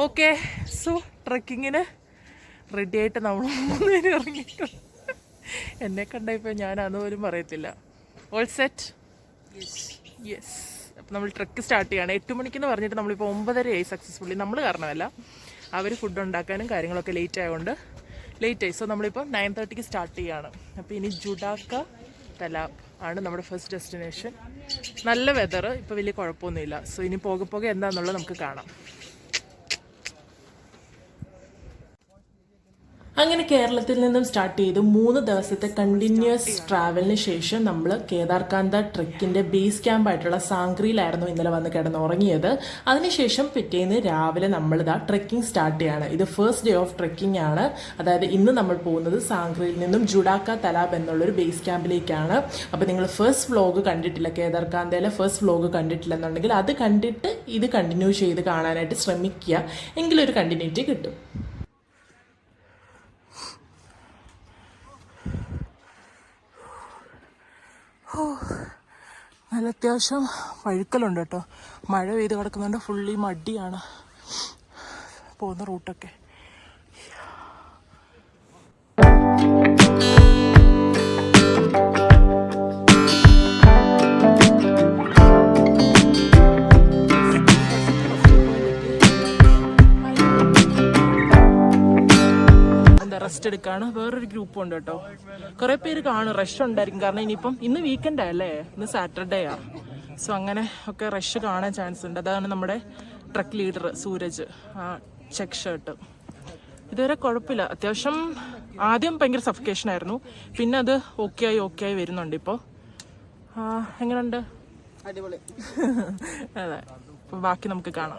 Okay, so ട്രക്കിങ്ങിന് ready ആയിട്ട് നമ്മൾ 3 പേര് ഇറങ്ങിയിട്ടുണ്ട്. എന്നെ കണ്ടപ്പോൾ ഞാൻ അതുപോലും പറയത്തില്ല. All set? യെസ്. അപ്പോൾ നമ്മൾ ട്രക്ക് സ്റ്റാർട്ട് ചെയ്യാണ്. 8 മണിക്കെന്ന് പറഞ്ഞിട്ട് നമ്മളിപ്പോൾ 9:30 സക്സസ്ഫുള്ളി. നമ്മൾ കാരണമല്ല, അവർ ഫുഡ് ഉണ്ടാക്കാനും കാര്യങ്ങളൊക്കെ ലേറ്റ് ആയതുകൊണ്ട് ലേറ്റായി. സോ നമ്മളിപ്പോൾ 9:30 സ്റ്റാർട്ട് ചെയ്യുകയാണ്. അപ്പോൾ ഇനി ജുഡാക്ക തലാബ് ആണ് നമ്മുടെ ഫസ്റ്റ് ഡെസ്റ്റിനേഷൻ. നല്ല വെതർ, ഇപ്പോൾ വലിയ കുഴപ്പമൊന്നുമില്ല. സോ ഇനി പോകെ പോകെ എന്താണെന്നുള്ളത് നമുക്ക് കാണാം. അങ്ങനെ കേരളത്തിൽ നിന്നും സ്റ്റാർട്ട് ചെയ്ത് 3 ദിവസത്തെ കണ്ടിന്യൂസ് ട്രാവലിന് ശേഷം നമ്മൾ കേദാർകാന്ത ട്രെക്കിന്റെ ബേസ് ക്യാമ്പ് ആയിട്ടുള്ള സാങ്ക്രിയിലായിരുന്നു ഇന്നലെ വന്ന് കിടന്നുറങ്ങിയത്. അതിനുശേഷം പിറ്റേന്ന് രാവിലെ നമ്മൾ ട്രെക്കിംഗ് സ്റ്റാർട്ട് ചെയ്യാണ്. ഇത് ഫസ്റ്റ് ഡേ ഓഫ് ട്രെക്കിംഗ് ആണ്. അതായത് ഇന്ന് നമ്മൾ പോകുന്നത് സാങ്ക്രിയിൽ നിന്നും ജുഡാക്ക തലാബ് എന്നുള്ളൊരു ബേസ് ക്യാമ്പിലേക്കാണ്. അപ്പോൾ നിങ്ങൾ ഫസ്റ്റ് വ്ലോഗ് കണ്ടിട്ടില്ല, കേദാർകാന്തയിലെ ഫസ്റ്റ് വ്ലോഗ് കണ്ടിട്ടില്ല എന്നുണ്ടെങ്കിൽ അത് കണ്ടിട്ട് ഇത് കണ്ടിന്യൂ ചെയ്ത് കാണാനായിട്ട് ശ്രമിക്കുക. എങ്കിലൊരു കണ്ടിന്യൂറ്റി കിട്ടും. നല്ല അത്യാവശ്യം വഴുക്കലുണ്ട് കേട്ടോ. മഴ പെയ്ത് കിടക്കുന്നുണ്ട്. ഫുള്ളി മടിയാണ് പോകുന്ന റൂട്ടൊക്കെ. റെസ്റ്റ് എടുക്കാണ്. വേറൊരു ഗ്രൂപ്പ് ഉണ്ട് കേട്ടോ. കുറെ പേര് കാണും, റഷ് ഉണ്ടായിരിക്കും. കാരണം ഇന്ന് വീക്കെൻഡ് അല്ലേ, ഇന്ന് സാറ്റർഡേ ആ. സോ അങ്ങനെ ഒക്കെ റഷ് കാണാൻ ചാൻസ് ഉണ്ട്. അതാണ് നമ്മുടെ ട്രക്ക് ലീഡർ സൂരജ്, ആ ചെക്ക് ഷർട്ട്. ഇതുവരെ കുഴപ്പമില്ല. അത്യാവശ്യം ആദ്യം ഭയങ്കര സഫിക്കേഷൻ ആയിരുന്നു, പിന്നെ അത് ഓക്കെ ആയി വരുന്നുണ്ട് ഇപ്പോൾ. എങ്ങനെയുണ്ട്? അടിപൊളി. അതെ, ബാക്കി നമുക്ക് കാണാം.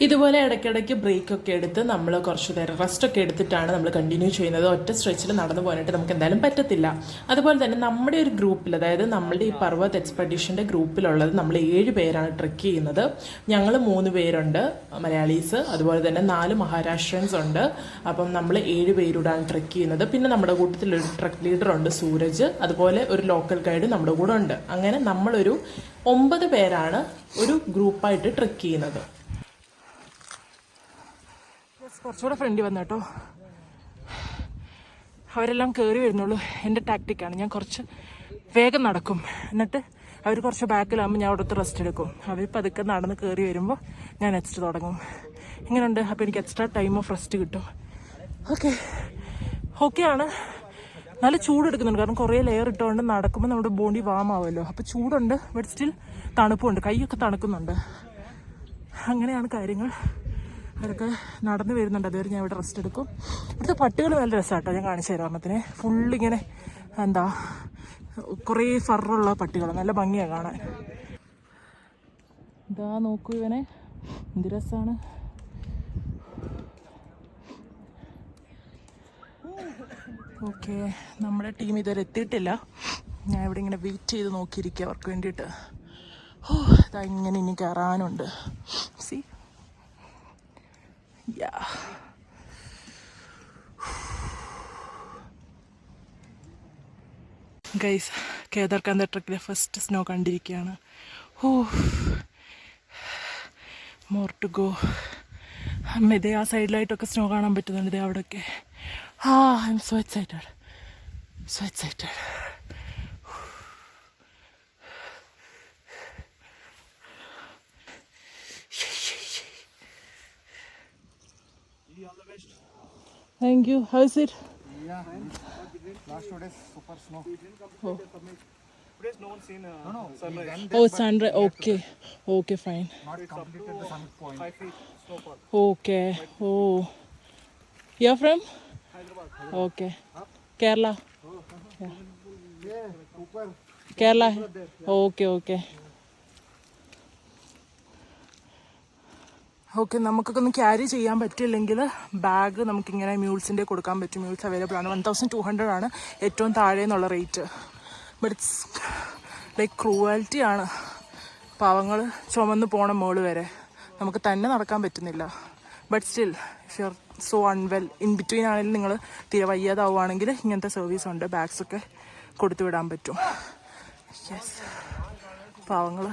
ഇതുപോലെ ഇടയ്ക്കിടയ്ക്ക് ബ്രേക്കൊക്കെ എടുത്ത് നമ്മൾ കുറച്ച് നേരം റെസ്റ്റൊക്കെ എടുത്തിട്ടാണ് നമ്മൾ കണ്ടിന്യൂ ചെയ്യുന്നത്. ഒറ്റ സ്ട്രെച്ചിൽ നടന്നു പോകാനായിട്ട് നമുക്ക് എന്തായാലും പറ്റത്തില്ല. അതുപോലെ തന്നെ നമ്മുടെ ഒരു ഗ്രൂപ്പിൽ, അതായത് നമ്മളുടെ ഈ പർവ്വത് എക്സ്പെഡിഷൻ്റെ ഗ്രൂപ്പിലുള്ളത് നമ്മൾ 7 പേരാണ് ട്രെക്ക് ചെയ്യുന്നത്. ഞങ്ങൾ 3 പേരുണ്ട് മലയാളീസ്, അതുപോലെ തന്നെ 4 മഹാരാഷ്ട്രൻസ് ഉണ്ട്. അപ്പം നമ്മൾ 7 പേരോടാണ് ട്രെക്ക് ചെയ്യുന്നത്. പിന്നെ നമ്മുടെ കൂട്ടത്തിലൊരു ട്രക്ക് ലീഡറുണ്ട് സൂരജ്, അതുപോലെ ഒരു ലോക്കൽ ഗൈഡ് നമ്മുടെ കൂടെ ഉണ്ട്. അങ്ങനെ നമ്മളൊരു 9 പേരാണ് ഒരു ഗ്രൂപ്പായിട്ട് ട്രെക്ക് ചെയ്യുന്നത്. കുറച്ചുകൂടെ ഫ്രണ്ടി വന്നു കേട്ടോ. അവരെല്ലാം കയറി വരുന്നുള്ളൂ. എൻ്റെ ടാക്റ്റിക്കാണ്, ഞാൻ കുറച്ച് വേഗം നടക്കും, എന്നിട്ട് അവർ കുറച്ച് ബാക്കിലാകുമ്പോൾ ഞാൻ അവിടുത്തെ റെസ്റ്റ് എടുക്കും. അവർ പതുക്കെ നടന്ന് കയറി വരുമ്പോൾ ഞാൻ നെക്സ്റ്റ് തുടങ്ങും. ഇങ്ങനെയുണ്ട്. അപ്പോൾ എനിക്ക് എക്സ്ട്രാ ടൈം ഓഫ് റെസ്റ്റ് കിട്ടും. ഓക്കെയാണ്. നല്ല ചൂടെടുക്കുന്നുണ്ട്, കാരണം കുറേ ലെയർ ഇട്ടുകൊണ്ട് നടക്കുമ്പോൾ നമ്മുടെ ബോഡി വാം ആവുമല്ലോ. അപ്പോൾ ചൂടുണ്ട്, ബട്ട് സ്റ്റിൽ തണുപ്പുണ്ട്, കൈയൊക്കെ തണുക്കുന്നുണ്ട്. അങ്ങനെയാണ് കാര്യങ്ങൾ. അവരൊക്കെ നടന്നു വരുന്നുണ്ട്. അതുവരെ ഞാൻ ഇവിടെ റെസ്റ്റ് എടുക്കും. ഇവിടുത്തെ പട്ടികൾ നല്ല രസമാട്ടോ. ഞാൻ കാണിച്ചു തരാം. ഒരെണ്ണത്തിന് ഫുള്ളിങ്ങനെ കുറേ ഫറുള്ള പട്ടികൾ, നല്ല ഭംഗിയാണ് കാണാൻ. ഇതാ നോക്കൂ, ഇവനെ എന്ത് രസമാണ്. ഓക്കെ, നമ്മുടെ ടീം ഇതുവരെ എത്തിയിട്ടില്ല. ഞാൻ ഇവിടെ ഇങ്ങനെ വെയിറ്റ് ചെയ്ത് നോക്കിയിരിക്കുക അവർക്ക് വേണ്ടിയിട്ട്. ഇതാ ഇങ്ങനെ ഇനി കയറാനുണ്ട്. സി ഗൈസ്, കേദാർകാന്ത ട്രക്കിലെ ഫസ്റ്റ് സ്നോ കണ്ടിരിക്കുകയാണ്. More to go. ഇതേ ആ സൈഡിലായിട്ടൊക്കെ സ്നോ കാണാൻ പറ്റുന്നുണ്ട്. ഇതേ അവിടെയൊക്കെ. I'm so excited. Thank you. How is it? Yeah. Last 2 days super snow. Today's no one seen sunrise. Sunrise. Okay, fine. Not completed the summit point. 5 feet snowfall. Okay. You're from? Hyderabad. Okay. Kerala. Yeah. Super. Kerala. Okay. Okay, നമുക്കൊക്കെ ഒന്ന് carry ചെയ്യാൻ പറ്റില്ലെങ്കിൽ bag നമുക്കിങ്ങനെ മ്യൂൾസിൻ്റെ കൊടുക്കാൻ പറ്റും. Mules available ആണ്. 1200 ആണ് ഏറ്റവും താഴെ നിന്നുള്ള rate. But it's like cruelty ആണ്. പാവങ്ങൾ ചുമന്ന് പോകണം മുകളിൽ വരെ. നമുക്ക് തന്നെ നടക്കാൻ പറ്റുന്നില്ല. But still if you are so unwell, in between ആണെങ്കിലും നിങ്ങൾ തീരെ വയ്യാതാവുകയാണെങ്കിൽ ഇങ്ങനത്തെ സർവീസ് ഉണ്ട്. ബാഗ്സൊക്കെ കൊടുത്തു വിടാൻ പറ്റും. യെസ്, പാവങ്ങൾ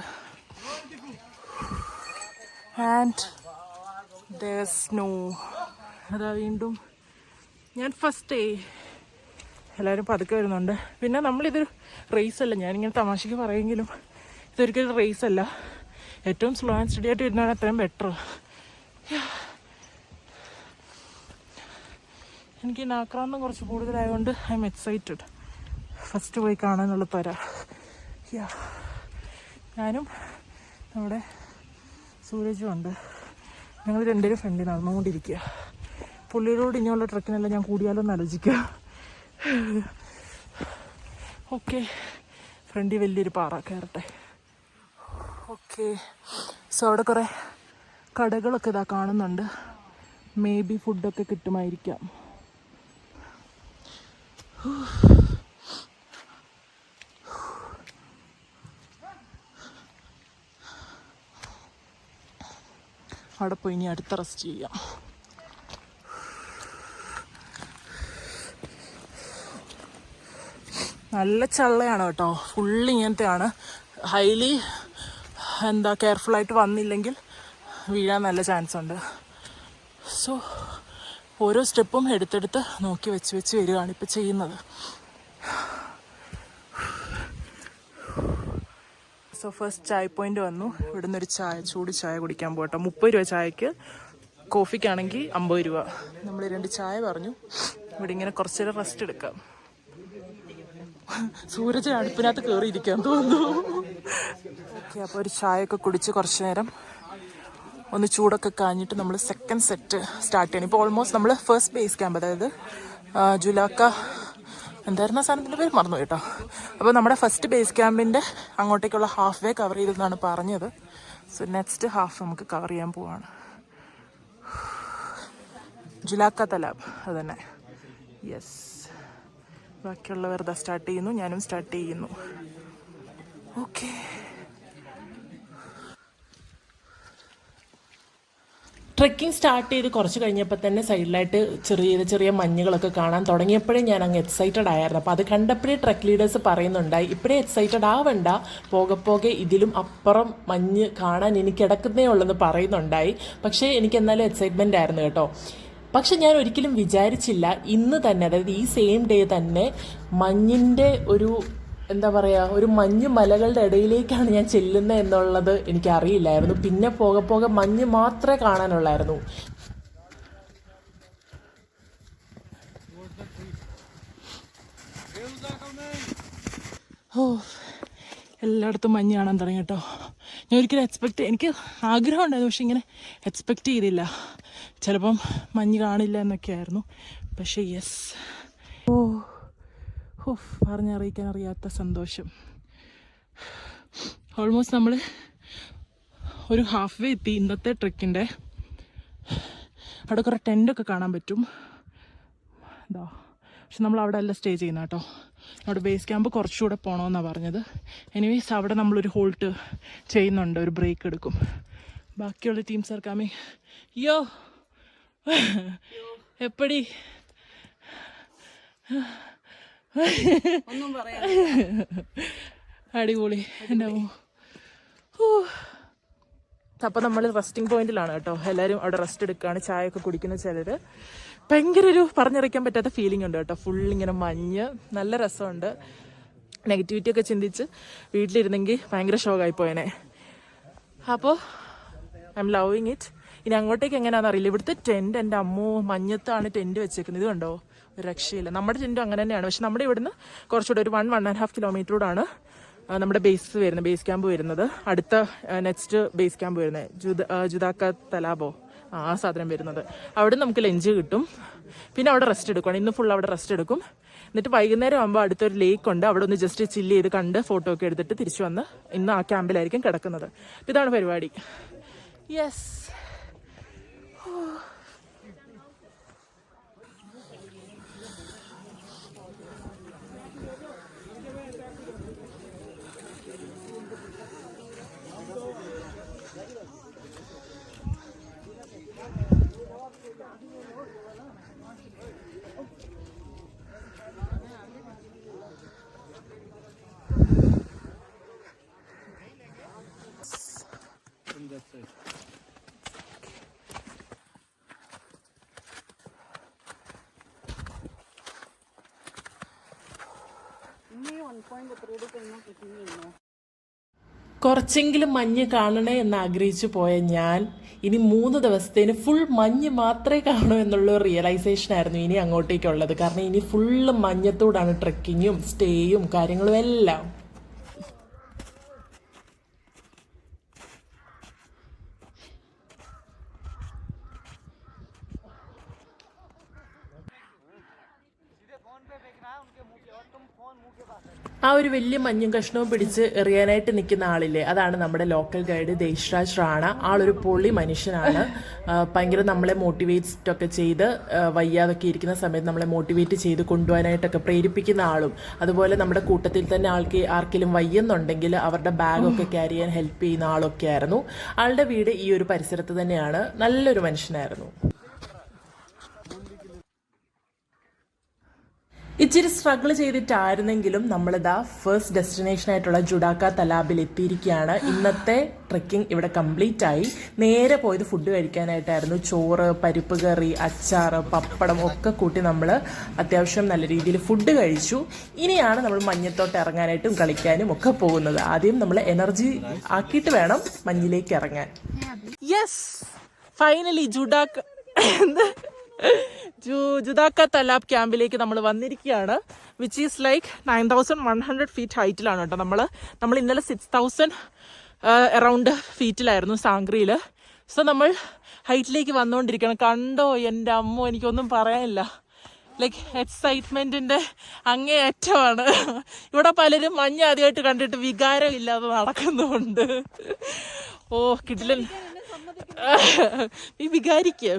ആൻഡ് there's snow. അതാ വീണ്ടും ഞാൻ ഫസ്റ്റ് ഡേ എല്ലാവരും പതുക്കെ വരുന്നുണ്ട്. പിന്നെ നമ്മളിതൊരു റേസ് അല്ല, ഞാനിങ്ങനെ തമാശയ്ക്ക് പറയുമെങ്കിലും ഇതൊരിക്കലും റേസ് അല്ല. ഏറ്റവും സ്ലോ ആൻഡ് സ്റ്റഡി ആയിട്ട് വരുന്നതാണ് അത്രയും ബെറ്റർ. എനിക്ക് ആക്രാന്തം കുറച്ച് കൂടുതലായതുകൊണ്ട് ഐ എം എക്സൈറ്റഡ് ഫസ്റ്റ് പോയി കാണാനുള്ള ത്വര. ഞാനും നമ്മുടെ സൂരജും ഉണ്ട്. ഞങ്ങൾ രണ്ടുപേരും ഫ്രണ്ടിൽ നടന്നുകൊണ്ടിരിക്കുക. പുള്ളിയോട് ഇനിയുള്ള ട്രക്കിനെല്ലാം ഞാൻ കൂടിയാലോ എന്ന് ആലോചിക്കുക. ഓക്കെ, ഫ്രണ്ടിൽ വലിയൊരു പാറ കയറട്ടെ. ഓക്കെ, സോ അവിടെ കുറേ കടകളൊക്കെ ഇതാ കാണുന്നുണ്ട്. മേ ബി ഫുഡൊക്കെ കിട്ടുമായിരിക്കാം. അവിടെ പോയി ഇനി അടുത്ത റെസ്റ്റ് ചെയ്യാം. നല്ല ചള്ളയാണ് കേട്ടോ, ഫുള്ള് ഇങ്ങനത്തെയാണ്. ഹൈലി കെയർഫുള്ളായിട്ട് വന്നില്ലെങ്കിൽ വീഴാൻ നല്ല ചാൻസ് ഉണ്ട്. സോ ഓരോ സ്റ്റെപ്പും എടുത്തെടുത്ത് നോക്കി വെച്ച് വരികയാണ് ഇപ്പോൾ ചെയ്യുന്നത്. സോ ഫസ്റ്റ് ചായ പോയിന്റ് വന്നു. ഇവിടുന്ന് ഒരു ചൂട് ചായ കുടിക്കാൻ പോകട്ടോ. 30 രൂപ ചായക്ക്, കോഫിക്കാണെങ്കിൽ 50 രൂപ. നമ്മൾ 2 ചായ പറഞ്ഞു. ഇവിടെ ഇങ്ങനെ കുറച്ച് നേരം റെസ്റ്റ് എടുക്കാം. സൂരജ് അടുപ്പിനകത്ത് കയറിയിരിക്കാൻ തോന്നുന്നു. ഓക്കെ, അപ്പോൾ ഒരു ചായയൊക്കെ കുടിച്ച് കുറച്ച് നേരം ഒന്ന് ചൂടൊക്കെ കാഞ്ഞിട്ട് നമ്മൾ സെക്കൻഡ് സെറ്റ് സ്റ്റാർട്ട് ചെയ്യണം. ഇപ്പോൾ ഓൾമോസ്റ്റ് നമ്മൾ ഫസ്റ്റ് ബേസ് ക്യാമ്പ്, അതായത് ജുലാക്ക എന്തായിരുന്നു സാധനത്തിൻ്റെ പേര് മറന്നു കേട്ടോ. അപ്പോൾ നമ്മുടെ ഫസ്റ്റ് ബേസ് ക്യാമ്പിൻ്റെ അങ്ങോട്ടേക്കുള്ള ഹാഫ് വേ കവർ ചെയ്തെന്നാണ് പറഞ്ഞത്. സോ നെക്സ്റ്റ് ഹാഫ് നമുക്ക് കവർ ചെയ്യാൻ പോവാണ്. ജുലാക്ക തലാബ് അത് തന്നെ. യെസ്, ബാക്കിയുള്ളവർ ഇതാ സ്റ്റാർട്ട് ചെയ്യുന്നു, ഞാനും സ്റ്റാർട്ട് ചെയ്യുന്നു. ഓക്കെ, ട്രെക്കിംഗ് സ്റ്റാർട്ട് ചെയ്ത് കുറച്ച് കഴിഞ്ഞപ്പോൾ തന്നെ സൈഡിലായിട്ട് ചെറിയ മഞ്ഞുകളൊക്കെ കാണാൻ തുടങ്ങിയപ്പോഴേ ഞാൻ അങ്ങ് എക്സൈറ്റഡ് ആയിരുന്നു. അപ്പോൾ അത് കണ്ടപ്പോഴേ ട്രെക്ക് ലീഡേഴ്സ് പറയുന്നുണ്ടായി, ഇപ്പോഴേ എക്സൈറ്റഡ് ആവണ്ട, പോകെ ഇതിലും അപ്പുറം മഞ്ഞ് കാണാൻ എനിക്ക് കിടക്കുന്നേ ഉള്ളെന്ന് പറയുന്നുണ്ടായി. പക്ഷേ എനിക്ക് എന്നാലും എക്സൈറ്റ്മെൻ്റ് ആയിരുന്നു കേട്ടോ. പക്ഷെ ഞാൻ ഒരിക്കലും വിചാരിച്ചില്ല ഇന്ന് തന്നെ, അതായത് ഈ സെയിം ഡേ തന്നെ മഞ്ഞിൻ്റെ ഒരു മഞ്ഞ് മലകളുടെ ഇടയിലേക്കാണ് ഞാൻ ചെല്ലുന്നത് എന്നുള്ളത് എനിക്കറിയില്ലായിരുന്നു. പിന്നെ പോകെ മഞ്ഞ് മാത്രമേ കാണാനുള്ളായിരുന്നു. എല്ലായിടത്തും മഞ്ഞ് കാണാൻ തുടങ്ങി കേട്ടോ. ഞാൻ ഒരിക്കലും എനിക്ക് ആഗ്രഹം ഉണ്ടായിരുന്നു, പക്ഷെ ഇങ്ങനെ എക്സ്പെക്റ്റ് ചെയ്തില്ല. ചിലപ്പം മഞ്ഞ് കാണില്ല എന്നൊക്കെയായിരുന്നു. പക്ഷേ യെസ്, പറഞ്ഞറിയിക്കാൻ അറിയാത്ത സന്തോഷം. ഓൾമോസ്റ്റ് നമ്മൾ ഒരു ഹാഫ് വേ എത്തി ഇന്നത്തെ ട്രെക്കിൻ്റെ. അവിടെ കുറേ ടെൻ്റൊക്കെ കാണാൻ പറ്റും. പക്ഷെ നമ്മൾ അവിടെ അല്ല സ്റ്റേ ചെയ്യുന്ന കേട്ടോ. അവിടെ ബേസ് ക്യാമ്പ് കുറച്ചുകൂടെ പോകണമെന്നാണ് പറഞ്ഞത്. എനിവേസ് അവിടെ നമ്മളൊരു ഹോൾട്ട് ചെയ്യുന്നുണ്ട്, ഒരു ബ്രേക്ക് എടുക്കും. ബാക്കിയുള്ള ടീംസ് ആർ കമ്മിങ്. യോ എപ്പടി അടിപൊളി. അപ്പോൾ നമ്മൾ റെസ്റ്റിംഗ് പോയിന്റിലാണ് കേട്ടോ. എല്ലാവരും അവിടെ റെസ്റ്റ് എടുക്കുകയാണ്, ചായയൊക്കെ കുടിക്കുന്ന ചിലർ. ഭയങ്കര ഒരു പറഞ്ഞറിയിക്കാൻ പറ്റാത്ത ഫീലിംഗ് ഉണ്ട് കേട്ടോ. ഫുൾ ഇങ്ങനെ മഞ്ഞ്, നല്ല രസമുണ്ട്. നെഗറ്റിവിറ്റി ഒക്കെ ചിന്തിച്ച് വീട്ടിലിരുന്നെങ്കിൽ ഭയങ്കര ഷോക്കായി പോയനെ. അപ്പോൾ ഐ എം ലവിങ് ഇറ്റ്. ഇനി അങ്ങോട്ടേക്ക് എങ്ങനെയാണെന്ന് അറിയില്ല. ഇവിടുത്തെ ടെൻറ്റ് എൻ്റെ അമ്മോ, മഞ്ഞത്താണ് ടെൻറ്റ് വെച്ചേക്കുന്നത്. ഇത് കണ്ടോ, ഒരു രക്ഷയില്ല. നമ്മുടെ ടെൻറ്റും അങ്ങനെ തന്നെയാണ്. പക്ഷെ നമ്മുടെ ഇവിടുന്ന് കുറച്ചുകൂടെ ഒരു 1.5 കിലോമീറ്ററോടാണ് നമ്മുടെ ബേസ് ക്യാമ്പ് വരുന്നത്. അടുത്ത നെക്സ്റ്റ് ബേസ് ക്യാമ്പ് വരുന്നത് ജുദാക്ക തലാബോ, ആ സാധനം വരുന്നത്. അവിടെ നമുക്ക് ലഞ്ച് കിട്ടും. പിന്നെ അവിടെ റെസ്റ്റ് എടുക്കണം. ഇന്ന് ഫുൾ അവിടെ റെസ്റ്റ് എടുക്കും. എന്നിട്ട് വൈകുന്നേരം ആകുമ്പോൾ അടുത്തൊരു ലേക്ക് ഉണ്ട്, അവിടെ ഒന്ന് ജസ്റ്റ് ചില്ല് ചെയ്ത് കണ്ട് ഫോട്ടോ ഒക്കെ എടുത്തിട്ട് തിരിച്ചു വന്ന് ഇന്ന് ആ ക്യാമ്പിലായിരിക്കും കിടക്കുന്നത്. ഇതാണ് പരിപാടി. യെസ്, കുറച്ചെങ്കിലും മഞ്ഞ് കാണണേ എന്ന് ആഗ്രഹിച്ചു പോയ ഞാൻ ഇനി 3 ദിവസത്തേന് ഫുൾ മഞ്ഞ് മാത്രമേ കാണൂ എന്നുള്ള റിയലൈസേഷൻ ആയിരുന്നു ഇനി അങ്ങോട്ടേക്കുള്ളത്. കാരണം ഇനി ഫുള്ള് മഞ്ഞത്തോടാണ് ട്രെക്കിങ്ങും സ്റ്റേയും കാര്യങ്ങളും എല്ലാം. ആ ഒരു വലിയ മഞ്ഞും കഷ്ണവും പിടിച്ച് എറിയാനായിട്ട് നിൽക്കുന്ന ആളില്ലേ, അതാണ് നമ്മുടെ ലോക്കൽ ഗൈഡ് ദേശരാജ് റാണ. ആളൊരു പൊളി മനുഷ്യനാണ്. ഭയങ്കര നമ്മളെ മോട്ടിവേറ്റ് ഒക്കെ ചെയ്ത് വയ്യാതൊക്കെ ഇരിക്കുന്ന സമയത്ത് നമ്മളെ മോട്ടിവേറ്റ് ചെയ്ത് കൊണ്ടുപോകാനായിട്ടൊക്കെ പ്രേരിപ്പിക്കുന്ന ആളും, അതുപോലെ നമ്മുടെ കൂട്ടത്തിൽ തന്നെ ആർക്കെങ്കിലും വയ്യെന്നുണ്ടെങ്കിൽ അവരുടെ ബാഗൊക്കെ ക്യാരി ചെയ്യാൻ ഹെൽപ്പ് ചെയ്യുന്ന ആളൊക്കെ ആയിരുന്നു. ആളുടെ വീട് ഈ ഒരു പരിസരത്ത് തന്നെയാണ്. നല്ലൊരു മനുഷ്യനായിരുന്നു. ഇച്ചിരി സ്ട്രഗിൾ ചെയ്തിട്ടായിരുന്നെങ്കിലും നമ്മളിതാ ഫസ്റ്റ് ഡെസ്റ്റിനേഷൻ ആയിട്ടുള്ള ജുഡാക്ക തലാബിൽ എത്തിയിരിക്കുകയാണ്. ഇന്നത്തെ ട്രെക്കിംഗ് ഇവിടെ കംപ്ലീറ്റ് ആയി. നേരെ പോയത് ഫുഡ് കഴിക്കാനായിട്ടായിരുന്നു. ചോറ്, പരിപ്പ് കറി, അച്ചാറ്, പപ്പടം ഒക്കെ കൂട്ടി നമ്മൾ അത്യാവശ്യം നല്ല രീതിയിൽ ഫുഡ് കഴിച്ചു. ഇനിയാണ് നമ്മൾ മഞ്ഞത്തോട്ട് ഇറങ്ങാനായിട്ടും കളിക്കാനും ഒക്കെ പോകുന്നത്. ആദ്യം നമ്മൾ എനർജി ആക്കിയിട്ട് വേണം മഞ്ഞിലേക്ക് ഇറങ്ങാൻ. യെസ്, ഫൈനലി ജുദാക്ക തലാബ് ക്യാമ്പിലേക്ക് നമ്മൾ വന്നിരിക്കുകയാണ്. വിച്ച് ഈസ് ലൈക്ക് 9100 ഫീറ്റ് ഹൈറ്റിലാണ് കേട്ടോ. നമ്മൾ ഇന്നലെ 6000 അറൗണ്ട് ഫീറ്റിലായിരുന്നു സാങ്ക്രിയിൽ. സോ നമ്മൾ ഹൈറ്റിലേക്ക് വന്നുകൊണ്ടിരിക്കണം. കണ്ടോ എൻ്റെ അമ്മോ, എനിക്കൊന്നും പറയാനില്ല. ലൈക്ക് എക്സൈറ്റ്മെൻറ്റിൻ്റെ അങ്ങേയറ്റമാണ്. ഇവിടെ പലരും മഞ്ഞ് ആദ്യമായിട്ട് കണ്ടിട്ട് വികാരം ഇല്ലാതെ നടക്കുന്നുണ്ട്. ഓ കിടിലൻ, ഈ വികാരിക്ക്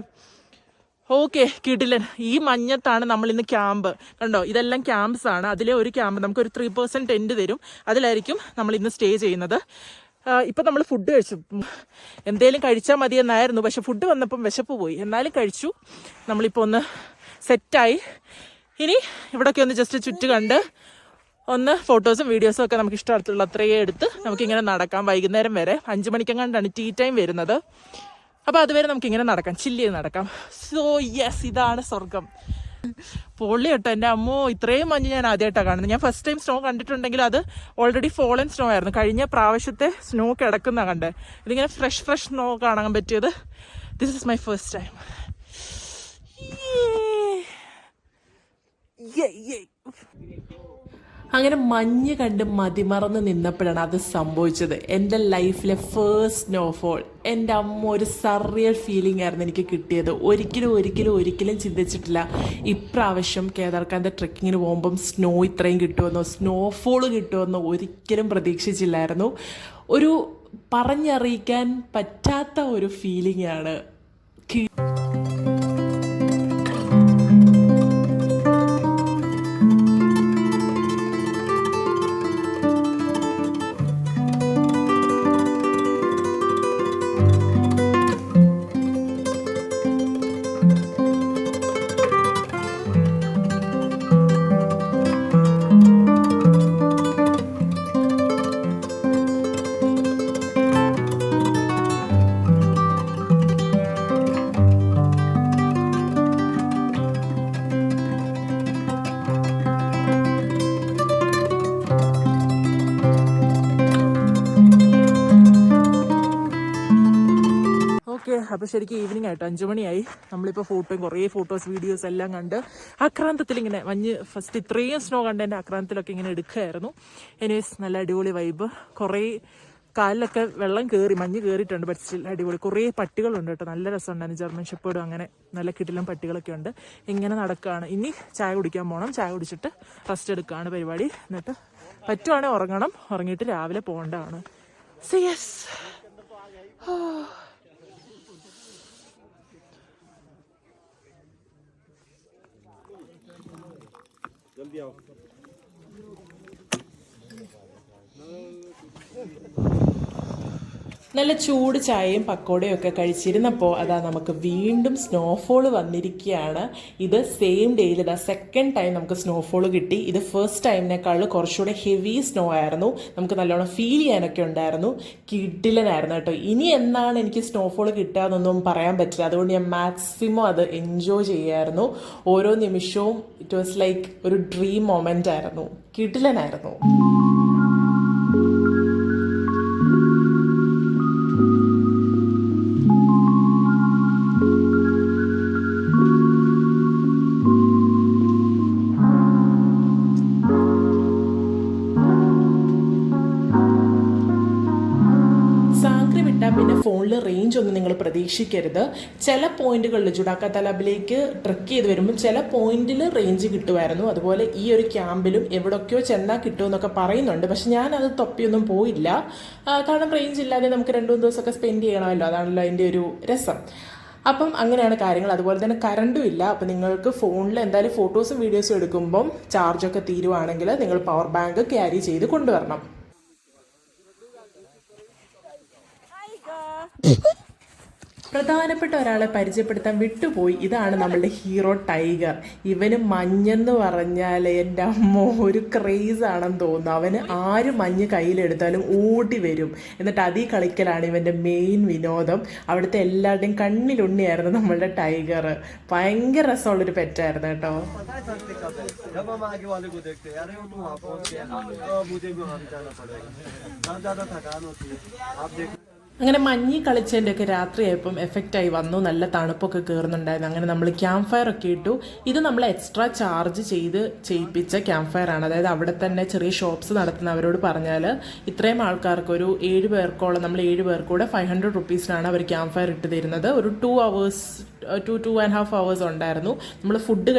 ഓക്കെ കിടിലൻ. ഈ മഞ്ഞത്താണ് നമ്മൾ ഇന്ന് ക്യാമ്പ്. കണ്ടോ, ഇതെല്ലാം ക്യാമ്പ്സ് ആണ്. അതിലെ ഒരു ക്യാമ്പ് നമുക്കൊരു 3% ടെൻറ്റ് തരും. അതിലായിരിക്കും നമ്മൾ ഇന്ന് സ്റ്റേ ചെയ്യുന്നത്. ഇപ്പം നമ്മൾ ഫുഡ് കഴിച്ചു. എന്തേലും കഴിച്ചാൽ മതിയെന്നായിരുന്നു, പക്ഷെ ഫുഡ് വന്നപ്പം വിശപ്പ് പോയി. എന്നാലും കഴിച്ചു. നമ്മളിപ്പോൾ ഒന്ന് സെറ്റായി. ഇനി ഇവിടെയൊക്കെ ഒന്ന് ജസ്റ്റ് ചുറ്റ് കണ്ട് ഒന്ന് ഫോട്ടോസും വീഡിയോസും ഒക്കെ നമുക്ക് ഇഷ്ടമുള്ള അത്രയും എടുത്ത് നമുക്കിങ്ങനെ നടക്കാം. വൈകുന്നേരം വരെ 5 മണിക്കെങ്ങാണ്ടാണ് ടീ ടൈം വരുന്നത്. അപ്പോൾ അതുവരെ നമുക്കിങ്ങനെ നടക്കാം, ചില്ല് ചെയ്ത് നടക്കാം. സോ യെസ്, ഇതാണ് സ്വർഗം. പൊള്ളി കേട്ടോ എൻ്റെ അമ്മോ. ഇത്രയും മഞ്ഞ് ഞാൻ ആദ്യമായിട്ടാണ് കാണുന്നത്. ഞാൻ ഫസ്റ്റ് ടൈം സ്നോ കണ്ടിട്ടുണ്ടെങ്കിൽ അത് ഓൾറെഡി ഫോളൻ സ്നോ ആയിരുന്നു. കഴിഞ്ഞ പ്രാവശ്യത്തെ സ്നോ കിടക്കുന്ന കണ്ടേ. ഇതിങ്ങനെ ഫ്രഷ് സ്നോ കാണാൻ പറ്റിയത് this is my first time. അങ്ങനെ മഞ്ഞ് കണ്ട് മതിമറന്ന് നിന്നപ്പോഴാണ് അത് സംഭവിച്ചത്. എൻ്റെ ലൈഫിലെ ഫസ്റ്റ് സ്നോഫോൾ. എൻ്റെ അമ്മ, ഒരു സർറിയൽ ഫീലിംഗ് ആയിരുന്നു എനിക്ക് കിട്ടിയത്. ഒരിക്കലും ചിന്തിച്ചിട്ടില്ല ഇപ്രാവശ്യം കേദാർകാന്ത ട്രെക്കിങ്ങിന് പോകുമ്പം സ്നോ ഇത്രയും കിട്ടുമെന്നോ സ്നോഫോൾ കിട്ടുമെന്നോ ഒരിക്കലും പ്രതീക്ഷിച്ചില്ലായിരുന്നു. ഒരു പറഞ്ഞറിയിക്കാൻ പറ്റാത്ത ഒരു ഫീലിംഗ് ആണ്. അപ്പോൾ ശരിക്കും ഈവനിങ് ആയിട്ട് 5 മണിയായി. നമ്മളിപ്പോൾ കുറേ ഫോട്ടോസ് വീഡിയോസ് എല്ലാം കണ്ട് ആക്രാന്തത്തിൽ ഇങ്ങനെ മഞ്ഞ് ഫസ്റ്റ് ഇത്രയും സ്നോ കണ്ട് എൻ്റെ ആക്രാന്തത്തിലൊക്കെ ഇങ്ങനെ എടുക്കുകയായിരുന്നു. എനിവേസ് നല്ല അടിപൊളി വൈബ്. കുറേ കാലിലൊക്കെ വെള്ളം കയറി, മഞ്ഞ് കയറിയിട്ടുണ്ട്. ബട്ട് സ്റ്റിൽ അടിപൊളി. കുറേ പട്ടികളുണ്ട് കേട്ടോ, നല്ല രസമുണ്ടായിരുന്നു. ജർമ്മൻ ഷെപ്പേർഡും അങ്ങനെ നല്ല കിടിലം പട്ടികളൊക്കെ ഉണ്ട്. ഇങ്ങനെ നടക്കുകയാണ്. ഇനി ചായ കുടിക്കാൻ പോകണം. ചായ കുടിച്ചിട്ട് റെസ്റ്റ് എടുക്കുകയാണ് പരിപാടി. എന്നിട്ട് പറ്റുവാണെങ്കിൽ ഉറങ്ങണം. ഉറങ്ങിയിട്ട് രാവിലെ പോകേണ്ടതാണ്. So yes. जल्दी आओ. നല്ല ചൂട് ചായയും പക്കോടയും ഒക്കെ കഴിച്ചിരുന്നപ്പോൾ അതാ നമുക്ക് വീണ്ടും സ്നോഫോൾ വന്നിരിക്കുകയാണ്. ഇത് സെയിം ഡേയിൽ ഇതാ സെക്കൻഡ് ടൈം നമുക്ക് സ്നോഫോൾ കിട്ടി. ഇത് ഫസ്റ്റ് ടൈമിനേക്കാൾ കുറച്ചുകൂടെ ഹെവി സ്നോ ആയിരുന്നു. നമുക്ക് നല്ലോണം ഫീൽ ചെയ്യാനൊക്കെ ഉണ്ടായിരുന്നു. കിടിലനായിരുന്നു കേട്ടോ. ഇനി എന്നാണ് എനിക്ക് സ്നോഫോൾ കിട്ടുക എന്നൊന്നും പറയാൻ പറ്റില്ല. അതുകൊണ്ട് ഞാൻ മാക്സിമം അത് എൻജോയ് ചെയ്യായിരുന്നു. ഓരോ നിമിഷവും ഇറ്റ് വാസ് ലൈക്ക് ഒരു ഡ്രീം മൊമെൻ്റ് ആയിരുന്നു. കിടിലനായിരുന്നു. സാങ്ക്രി വിട്ടാൽ പിന്നെ ഫോണിൽ റേഞ്ച് ഒന്നും നിങ്ങൾ പ്രതീക്ഷിക്കരുത്. ചില പോയിന്റുകളിൽ ജുഡാക്ക തലാബിലേക്ക് ട്രെക്ക് ചെയ്ത് വരുമ്പോൾ ചില പോയിന്റിൽ റേഞ്ച് കിട്ടുമായിരുന്നു. അതുപോലെ ഈ ഒരു ക്യാമ്പിലും എവിടൊക്കെയോ ചെന്നാൽ കിട്ടുമെന്നൊക്കെ പറയുന്നുണ്ട്. പക്ഷെ ഞാനത് തൊപ്പിയൊന്നും പോയില്ല. കാരണം റേഞ്ച് ഇല്ലാതെ നമുക്ക് 2-3 ദിവസമൊക്കെ സ്പെൻഡ് ചെയ്യണമല്ലോ. അതാണല്ലോ അതിൻ്റെ ഒരു രസം. അപ്പം അങ്ങനെയാണ് കാര്യങ്ങൾ. അതുപോലെ തന്നെ കറണ്ടും ഇല്ല. അപ്പം നിങ്ങൾക്ക് ഫോണിൽ എന്തായാലും ഫോട്ടോസും വീഡിയോസും എടുക്കുമ്പം ചാർജൊക്കെ തീരുവാണെങ്കിൽ നിങ്ങൾ പവർ ബാങ്ക് ക്യാരി ചെയ്ത് കൊണ്ടുവരണം. പ്രധാനപ്പെട്ട ഒരാളെ പരിചയപ്പെടുത്താൻ വിട്ടുപോയി. ഇതാണ് നമ്മളുടെ ഹീറോ ടൈഗർ. ഇവന് മഞ്ഞെന്ന് പറഞ്ഞാൽ എൻ്റെ അമ്മ ഒരു ക്രേസ് ആണെന്ന് തോന്നുന്നു. അവന് ആര് മഞ്ഞ് കയ്യിലെടുത്താലും ഓടി വരും. എന്നിട്ട് അതിൽ കളിക്കലാണ് ഇവൻ്റെ മെയിൻ വിനോദം. അവിടുത്തെ എല്ലാവരുടെയും കണ്ണിലുണ്ണിയായിരുന്നു നമ്മളുടെ ടൈഗർ. ഭയങ്കര രസമുള്ളൊരു പെറ്റായിരുന്നു കേട്ടോ. അങ്ങനെ മഞ്ഞി കളിച്ചതിൻ്റെ ഒക്കെ രാത്രിയായപ്പം എഫക്റ്റായി വന്നു. നല്ല തണുപ്പൊക്കെ കയറുന്നുണ്ടായിരുന്നു. അങ്ങനെ നമ്മൾ ക്യാമ്പ് ഫയർ ഒക്കെ ഇട്ടു. ഇത് നമ്മൾ എക്സ്ട്രാ ചാർജ് ചെയ്യിപ്പിച്ച ക്യാമ്പ് ഫയർ ആണ്. അതായത് അവിടെ തന്നെ ചെറിയ ഷോപ്സ് നടത്തുന്നവരോട് പറഞ്ഞാൽ ഇത്രയും ആൾക്കാർക്ക് ഒരു 7 പേർക്കോളം, നമ്മൾ 7 പേർക്കൂടെ 500 റുപ്പീസിനാണ് അവർ ക്യാമ്പ് ഫയർ ഇട്ട് തരുന്നത്. ഒരു 2.5 hours ഉണ്ടായിരുന്നു. നമ്മൾ ഫുഡ്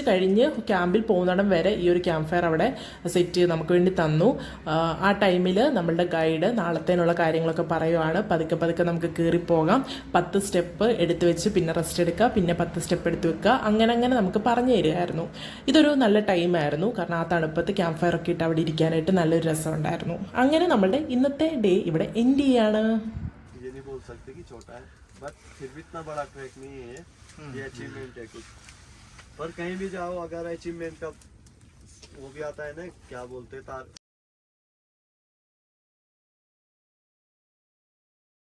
കഴിഞ്ഞ് ക്യാമ്പിൽ പോകുന്നിടം വരെ ഈ ഒരു ക്യാമ്പ് ഫയർ അവിടെ സെറ്റ് ചെയ്ത് നമുക്ക് വേണ്ടി തന്നു. ആ ടൈമിൽ നമ്മളുടെ ഗൈഡ് നാളത്തേനുള്ള കാര്യങ്ങളൊക്കെ പറയുവാണ്. പതുക്കെ നമുക്ക് കയറിപ്പോകാം, 10 സ്റ്റെപ്പ് എടുത്തു വെച്ച് പിന്നെ റെസ്റ്റ് എടുക്കുക, പിന്നെ 10 സ്റ്റെപ്പ് എടുത്ത് വെക്കുക, അങ്ങനെ നമുക്ക് പറഞ്ഞു തരികയായിരുന്നു. ഇതൊരു നല്ല ടൈമായിരുന്നു. കാരണം ആ തണുപ്പത്ത് ക്യാമ്പ് ഫയർ ഒക്കെ ഇട്ട് അവിടെ ഇരിക്കാനായിട്ട് നല്ലൊരു രസം ഉണ്ടായിരുന്നു. അങ്ങനെ നമ്മളുടെ ഇന്നത്തെ ഡേ ഇവിടെ എൻഡ് ചെയ്യാണ്. बट फिर भी इतना बड़ा ट्रैक नहीं है, ये अचीवमेंट है कुछ। पर कहीं भी जाओ अगर अचीवमेंट का वो भी आता है ना, क्या बोलते हैं